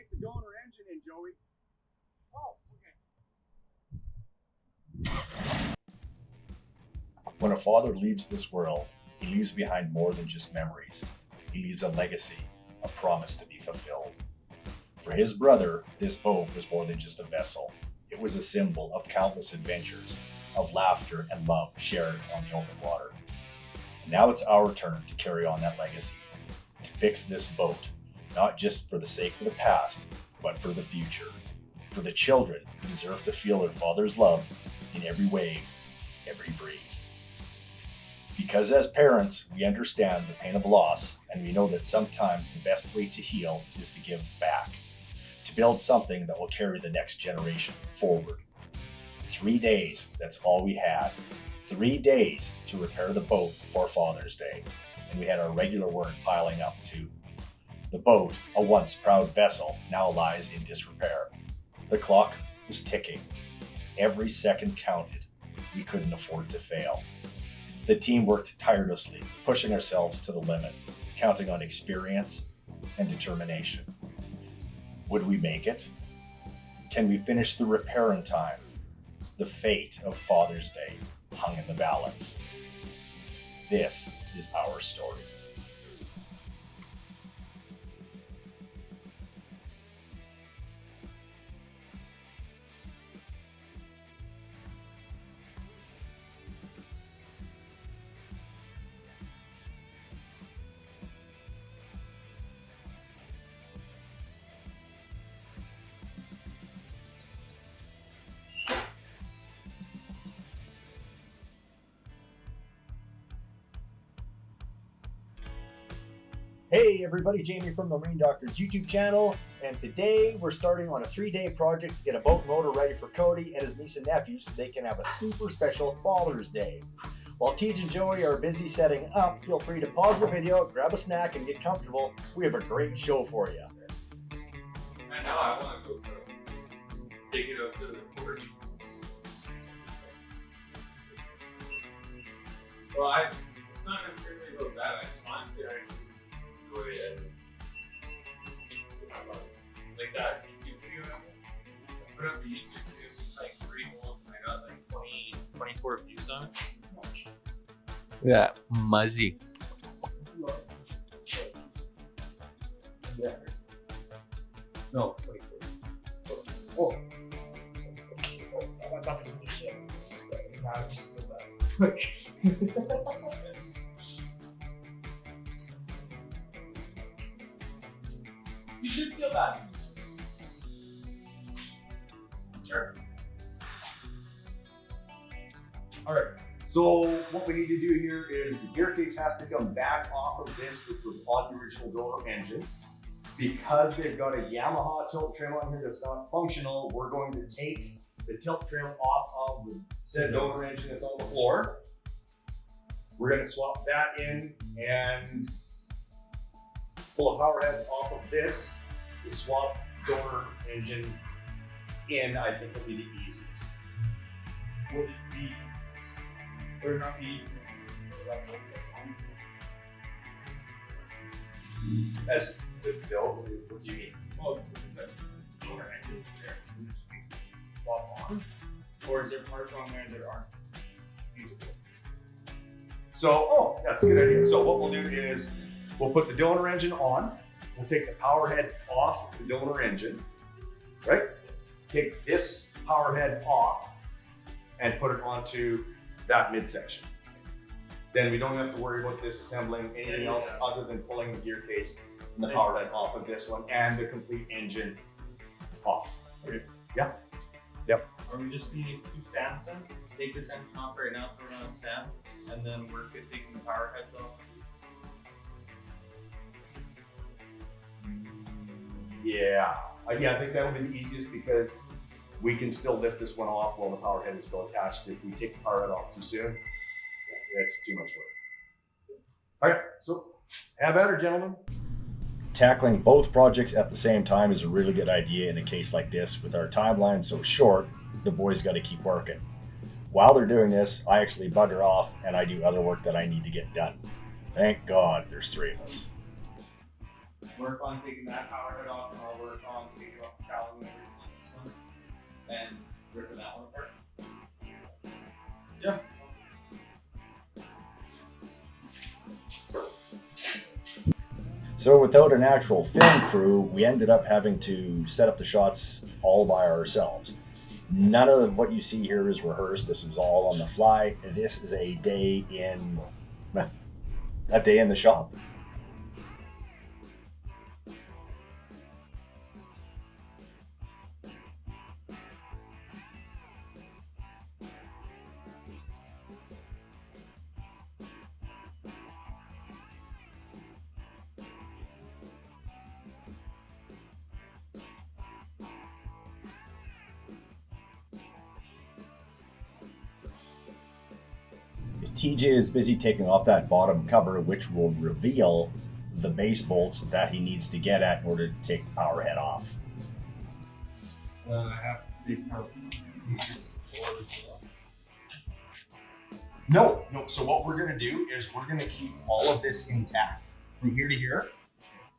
take the donor engine in, Joey. Oh, okay. When a father leaves this world, he leaves behind more than just memories. He leaves a legacy, a promise to be fulfilled. For his brother, this boat was more than just a vessel. It was a symbol of countless adventures, of laughter and love shared on the open water. And now it's our turn to carry on that legacy, to fix this boat, not just for the sake of the past, but for the future, for the children who deserve to feel their father's love in every wave, every breeze. Because as parents, we understand the pain of loss, and we know that sometimes the best way to heal is to give back, to build something that will carry the next generation forward. 3 days, that's all we had. 3 days to repair the boat before Father's Day, and we had our regular work piling up too. The boat, a once proud vessel, now lies in disrepair. The clock was ticking. Every second counted. We couldn't afford to fail. The team worked tirelessly, pushing ourselves to the limit, counting on experience and determination. Would we make it? Can we finish the repair in time? The fate of Father's Day hung in the balance. This is our story. Hey everybody, Jamie from the Marine Doctors YouTube channel, and today we're starting on a 3-day project to get a boat and motor ready for Cody and his niece and nephew so they can have a super special Father's Day. While Teej and Joey are busy setting up, feel free to pause the video, grab a snack, and get comfortable. We have a great show for you. I know, I want to go take it up to the porch. Well, it's not necessarily about that. I just honestly, I enjoy it. It's fun. Like that YouTube video I put up a YouTube video with like 3 holes and I got like 24 views on it. Yeah, muzzy. Yeah. No, 24. Oh. I thought this was a shit. You should feel bad. Sure. Alright, so what we need to do here is the gear case has to come back off of this, which was on the original donor engine. Because they've got a Yamaha tilt trim on here that's not functional, we're going to take the tilt trim off of the said donor engine that's on the floor. We're going to swap that in and pull a power head off of this to swap donor engine in. I think will be the easiest. Would it be, would it not be As the build, what do you mean? well, the donor engine is there, can just be swap on? Or is there parts on there that aren't usable? So, oh, that's a good idea. So what we'll do is we'll put the donor engine on. We'll take the power head off the donor engine, right? Take this power head off and put it onto that midsection. Then we don't have to worry about disassembling anything else other than pulling the gear case and the power head off of this one and the complete engine off. Okay. Yeah. Yep. Or we just need 2 stands then? Take this engine off right now, throw it on a stand, and then work at taking the power heads off. Yeah. Yeah, I think that'll be the easiest because we can still lift this one off while the power head is still attached. If we take the power head off too soon, it's too much work. All right, so have at her, gentlemen. Tackling both projects at the same time is a really good idea in a case like this. With our timeline so short, the boys got to keep working. While they're doing this, I actually bugger off and I do other work that I need to get done. Thank God there's 3 of us. work on taking that power head off, and I'll work on taking off the cowling and everything on this one, and ripping that one apart. Yeah. So without an actual film crew, we ended up having to set up the shots all by ourselves. None of what you see here is rehearsed. This was all on the fly. This is a day in the shop. TJ is busy taking off that bottom cover, which will reveal the base bolts that he needs to get at in order to take the power head off. I have to see how. No. So what we're gonna do is we're gonna keep all of this intact from here to here.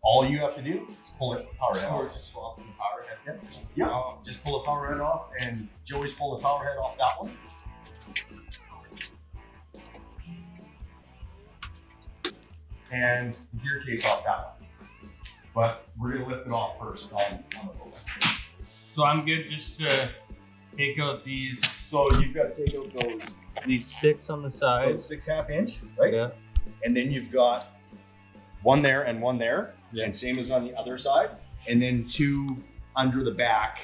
All you have to do is pull it power head Or off. just swap the power heads. Yeah. Just pull the power head off, and Joey's pull the power head off that one. And the gear case off that one. But we're gonna lift it off first on the boat. So I'm good just to take out these. So you've got to take out These 6 on the side. those 6.5 inch, right? Yeah. And then you've got one there and one there, Yeah. and same as on the other side. And then 2 under the back.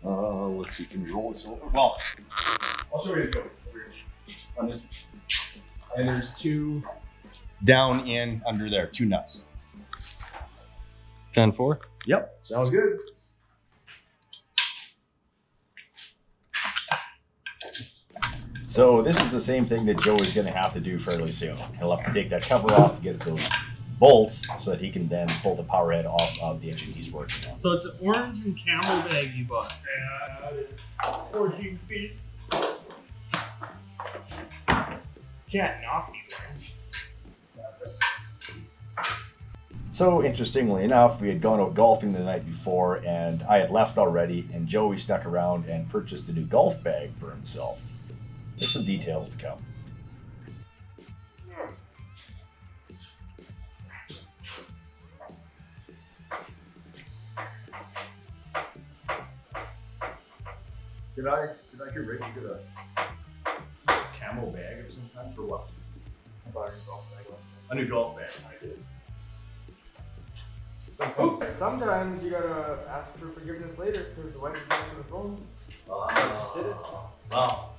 Let's see, can you roll this over? Well, I'll show you the goats on this. And there's 2 down in under there, 2 nuts. 10-4. Yep, sounds good. So this is the same thing that Joe is going to have to do fairly soon. He'll have to take that cover off to get at those bolts so that he can then pull the power head off of the engine he's working on. So it's an orange and camel bag you bought. 14 piece. Can't not be orange. So interestingly enough, we had gone out golfing the night before and I had left already, and Joey stuck around and purchased a new golf bag for himself. There's some details to come. Did I hear right? You get a camel bag of some kind for what? I bought a golf bag last night. A new golf bag. I did. Sometimes you gotta ask for forgiveness later because the wife is answering the phone. Did it? Wow.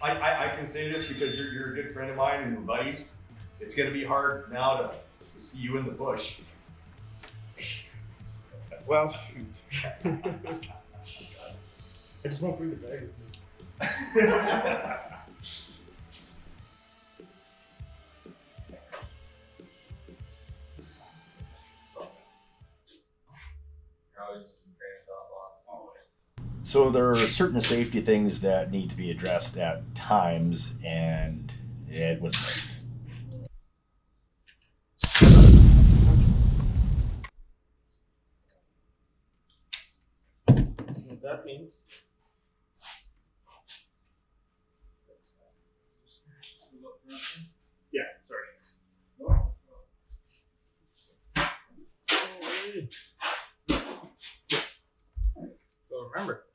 I can say this because you're a good friend of mine and we're buddies. It's gonna be hard now to see you in the bush. Well, shoot. I just won't bring the bag with me. So there are certain safety things that need to be addressed at times, and it was missed. What that means. Yeah, sorry. So remember,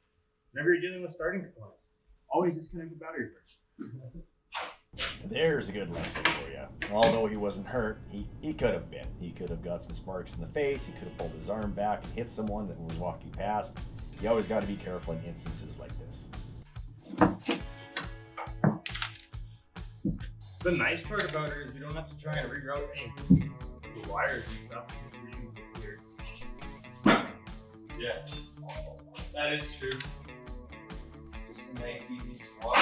whenever you're dealing with starting components, always disconnect the battery first. There's a good lesson for you. Although he wasn't hurt, he could have been. He could have got some sparks in the face. He could have pulled his arm back and hit someone that was walking past. You always got to be careful in instances like this. The nice part about it is we don't have to try and reroute any the wires and stuff. Because we're using it here. Yeah, that is true. Just a nice easy swap.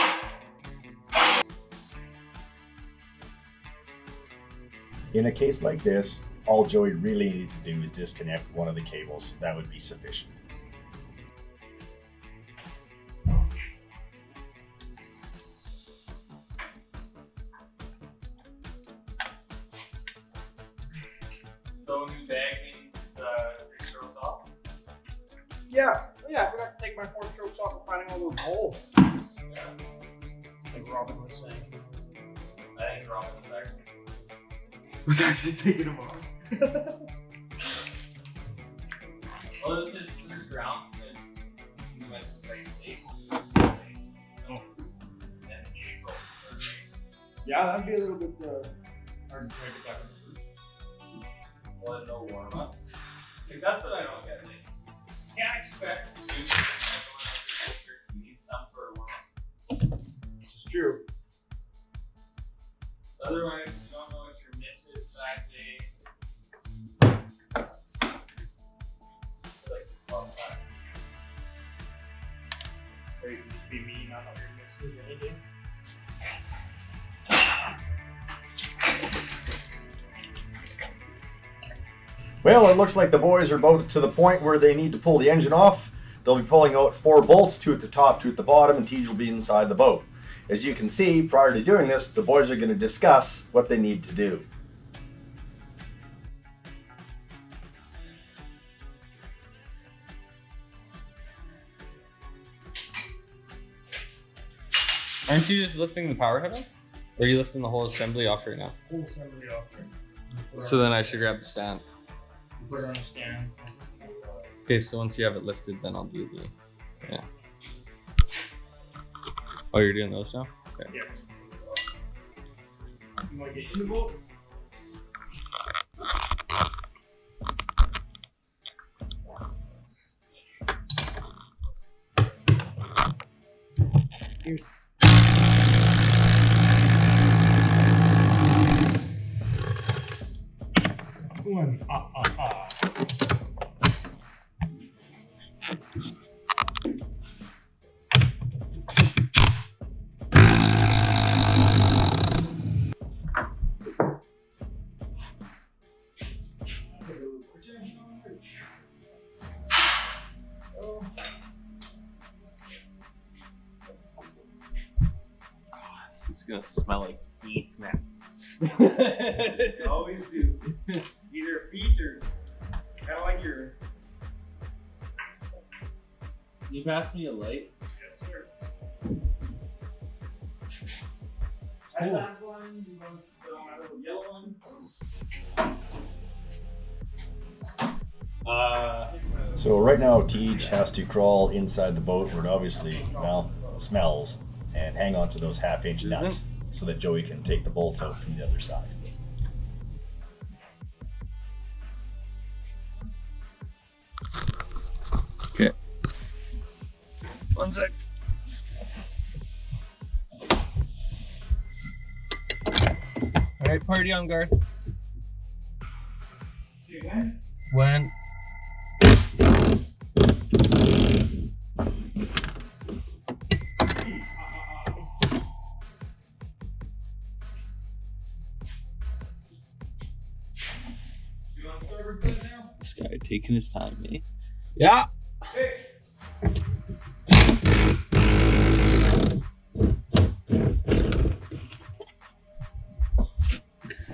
In a case like this, all Joey really needs to do is disconnect one of the cables. That would be sufficient. So Yeah. Oh, yeah, I forgot to take my 4 strokes off of finding all those holes. Like Robin was saying. I think Robin Was actually taking them off. well, this is first round since we went to play late. Oh. And April. Yeah, that'd be a little bit hard to try to get back on the first. Well, no warm up. Like, that's what I don't get. Like, you can't expect to do something. You need some sort of warm up. This is true. Otherwise, you don't know what your miss is that day. Like, well, Or you can just be me, not know your misses anything. Well, it looks like the boys are about to the point where they need to pull the engine off. They'll be pulling out 4 bolts, 2 at the top, 2 at the bottom, and Tej will be inside the boat. As you can see, prior to doing this, the boys are going to discuss what they need to do. Aren't you just lifting the power head off? Or are you lifting the whole assembly off right now? Whole assembly off there. So then I should grab the stand. You put it on a stand. Okay, so once you have it lifted, then I'll do the, yeah. Oh, you're doing those now? Okay. Yes. You want to get in the boat? Here's. One. It's gonna smell like feet, man. They always do. Either feet or kind of like your. You pass me a light? Yes, sir. Cool. That one, you want to put on that little yellow one? So right now, Tej has to crawl inside the boat where it obviously, well, smells, and hang on to those half-inch nuts so that Joey can take the bolts out from the other side. Okay. One sec. Alright, party on, Garth. See again? When? You want to start with it now? This guy taking his time, eh? Yeah. Hey.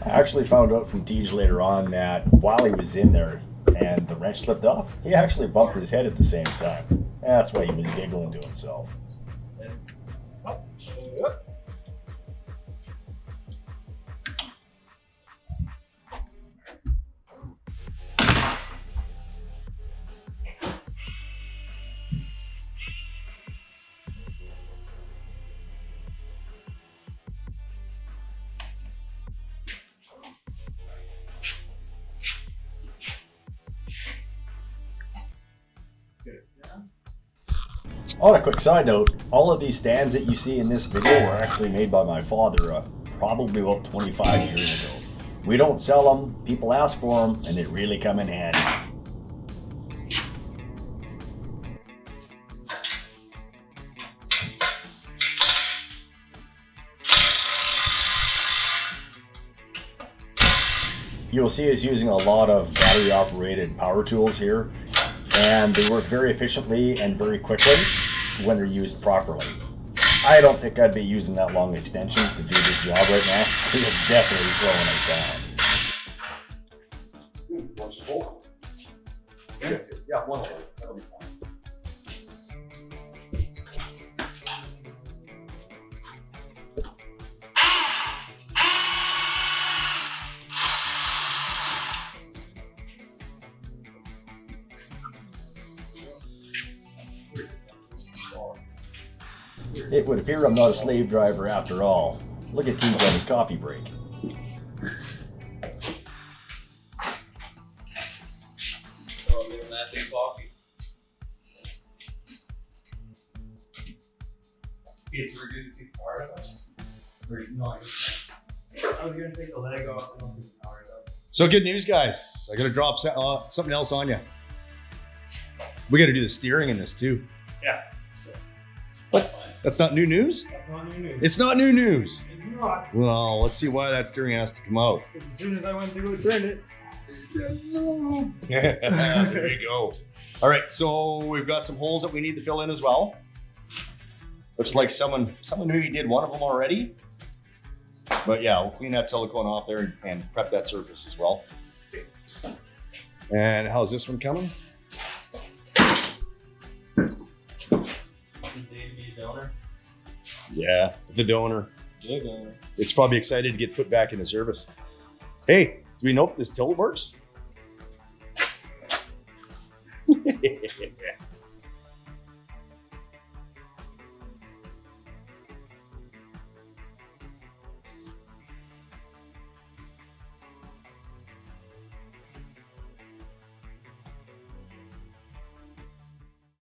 I actually found out from Tej later on that while he was in there and the wrench slipped off, he actually bumped his head at the same time. That's why he was giggling to himself. On a quick side note, all of these stands that you see in this video were actually made by my father probably about 25 years ago. We don't sell them, people ask for them, and they really come in handy. You'll see us using a lot of battery operated power tools here, and they work very efficiently and very quickly when they're used properly. I don't think I'd be using that long extension to do this job right now. It's definitely slowing us down. Want your bolt? Yeah, one hole. That'll be fine. It would appear I'm not a slave driver after all. Look at Teague on his coffee break. Oh, give him that big coffee. Okay, so we're going to take the power out? Or no, I was going to take the leg off and I'll take the power out. So good news, guys. I gotta drop something else on you. We gotta do the steering in this too. Yeah. What? That's not new news? That's not new news. It's not new news. It's not. Well, let's see why that steering has to come out. As soon as I went to go turn it, There you go. All right, so we've got some holes that we need to fill in as well. Looks like someone maybe did one of them already. But yeah, we'll clean that silicone off there and prep that surface as well. And how's this one coming? Yeah, the donor. It's probably excited to get put back into service. Hey, do we know if this still works?